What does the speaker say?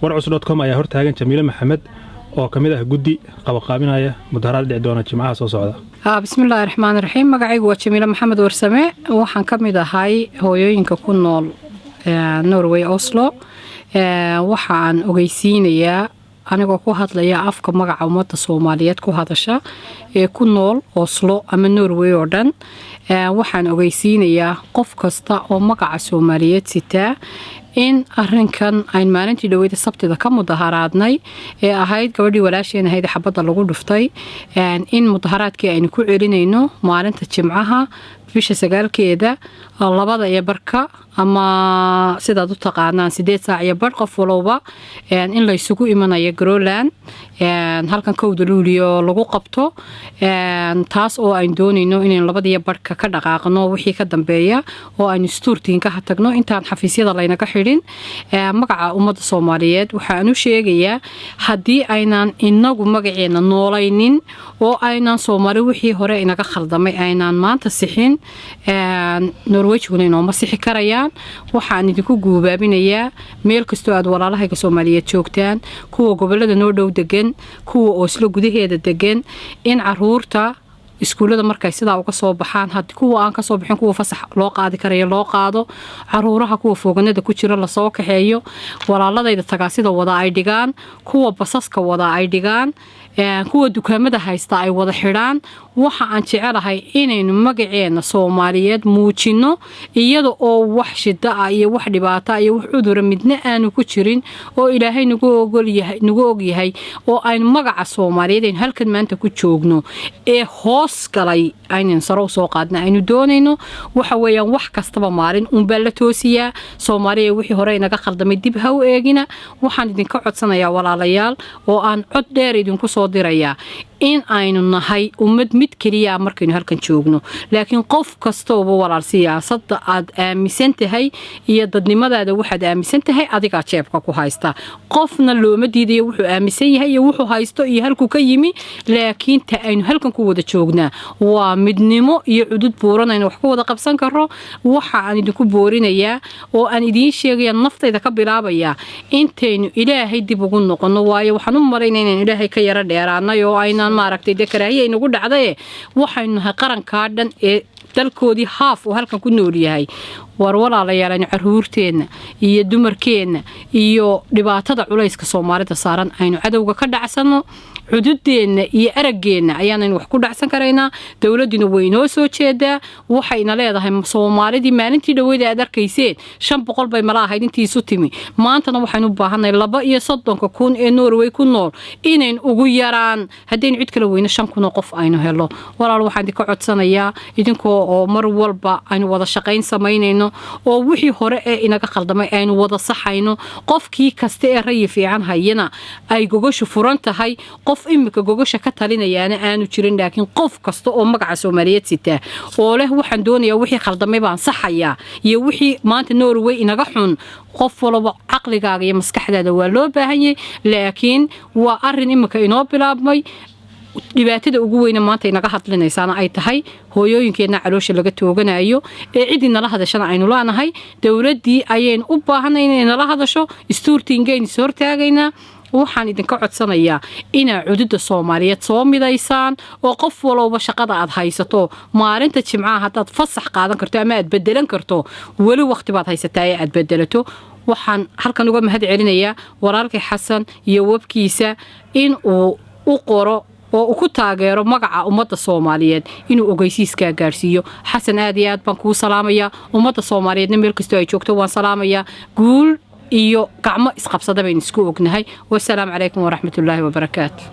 warcus.com ayaa hortaagan Jamiila Maxamed oo kamid ah guddi qabaqaabinaya mudaharaad dhici doona Jimcaha soo socda. bismillaahir rahmaanir rahiim magacaygu waa Jamiila Maxamed Warsame waxaan kamid ahay hooyooyinka ku nool Norway Oslo waxaan ogeysiinayaa anigoo ku hadlaya afka magaca ummadda Soomaaliyeed ku hadasha ee ku nool Oslo ama Norway oo dhan waxaan ogeysiinayaa qof kasta oo magaca Soomaaliyeed sita in arrinkan ay maalintii dhaweeyay sabtida ka mudaharaadnay ee ahayd gabadhii walaasheen ahayd xabada lagu dhuftay in mudaharaadkii aynu ku celinayno maalinta Jimcaha bisha 9keeda 2:00 ama sidaad u taqaanaan 8:00 qof walba in la isugu imanayo Greenland halkan kowda luuliyo lagu qabto taas oo ay doonayno in 2:00 ka dhaqaaqno wixii ka dambeeya oo aynu stuurtiin ka tagno intaan xafiisyada laynaga xidhin magaca ummadda Soomaaliyeed waxaan u sheegayaa hadii aynaan inagu magaceena noolaynin oo aynaan Soomaali wixii hore inaga khaldamay aynaan maanta sixin Norway-guna inoo ma sixi karayaan waxaan idinku guubaabinayaa meel kasto aad walaalahayga Soomaaliyeed joogtaan kuwa gobolada noo dhow degan kuwa Oslo gudaheeda degan in caruurta iskuulada markay sidaa uga soo baxaan hadii kuwa aan ka soo bixin kuwa fasax loo qaadi karayo loo qaado caruuraha kuwa foganada ku jira la soo kaxeeyo walaaladayda tagaasida wada ay dhigaan kuwa basaska wada ay dhigaan kuwa dukaamada haysta ay wada xidhaan waxa aan jecelahay inaynu magaceena Soomaaliyeed muujino iyada oo wax shida ah iyo wax dhibaato iyo wax cudur midna aanu ku jirin oo Ilaahay nagu og yahay oo aynu magaca Soomaaliyeed halkan maanta ku joogno ee hoos galay aynan saro soo qaadna aynu doonayno waxa weeyaan wax kastaba maalin baa la toosiyaa Soomaaliya wixii hore inaga khaldamay dib ha u eegina waxaan idinka codsanayaa walaalayaal oo aan cod dheer idinku soo diraya in aynu nahay ummad mid kaliya markaynu halkan joogno laakiin qof kasto oo walaal siyaasadda aad aaminsan tahay iyo dadnimadaada waxaad aaminsan tahay adiga jeebka ku haysta qofna looma diidayo wuxuu aaminsan yahay iyo wuxuu haysto iyo halku ka yimi laakiin ta aynu halkan ku wada joognaa waa midnimo iyo cudud buuran aynu wax ku wada qabsan karo waxa aan idinku boorinayaa oo aan idin sheegaya naftayda ka bilaabaya intaynu Ilaahay dib ugu noqono waayo waxaan u maraynaynaa in Ilaahay ka yara dheeraanay oo aynaan maaragtay dekaraahiye inagu dhacday waxaynu nahay qaranka dhan ee dalkoodii haaf oo halkan ku nool yahay war walaalayaal caruurteena iyo dumarkeena iyo dhibaatada culayska Soomaalida saaran aynu cadawga ka dhacsano xuduudeena iyo arageena ayaan wax ku dhacsan karaynaa dawladuna way noo soo jeedaa waxayna leedahay Soomaalidii maalintii dhaweeyay aad arkayseen 500 bay mala ahayd intii isu timi maantana waxaynu u baahanay 32,000 ee Norway ku nool inaan ugu yaraan hadeen cid kale weyna 5,000 qof aynu helo walaal waxaan idinka codsanayaa idinkoo oo mar walba aynu wada shaqayn sameynayno oo wixii hore ee inaga khaldamay aynu wada saxayno qofkii kasta ee ray fiican hayna ay gogoshu furan tahay qof imika gogosha ka talinayaana aanu jirin laakiin qof kasta oo magaca Soomaaliyeed sita oo leh waxaan doonayaa wixii khaldamay baan saxaya iyo wixii maanta Norway inaga xun qof walba aqligaaga iyo maskaxdaada waa loo baahan yahay laakiin waa arin imika inoo bilaabmay dhibaatada ugu weyn maanta inaga hadlinaysaana ay tahay hooyooyinkeena caloosha laga tooganayo ee cidina la hadashana aynu laanahay dawladii ayeen u baahanay inay nala hadasho istuurtiingeyn soo taagayna waxaan idinka codsanayaa ina cududda Soomaaliyeed soo midaysaan oo qof walba shaqada aad haysato maalinta Jimcaha hadaad fasax qaadan karto ama aad bedelan karto wali waqti baad haysataa aad bedelato waxaan halkan uga mahad celinayaa walaalkay Xasan iyo wabkiisa in uu u qoro oo ku taageero magaca ummadda Soomaaliyeed inuu ogeysiiska gaarsiiyo Xasan aad iyo aad baan ku salaamaya ummadda Soomaaliyeed meel kasta ay joogto waan salaamaya guul iyo gacmo isqabsada baan isku ognahay wassalaamu calaykum wa rahmatullaahi wa barakaatuh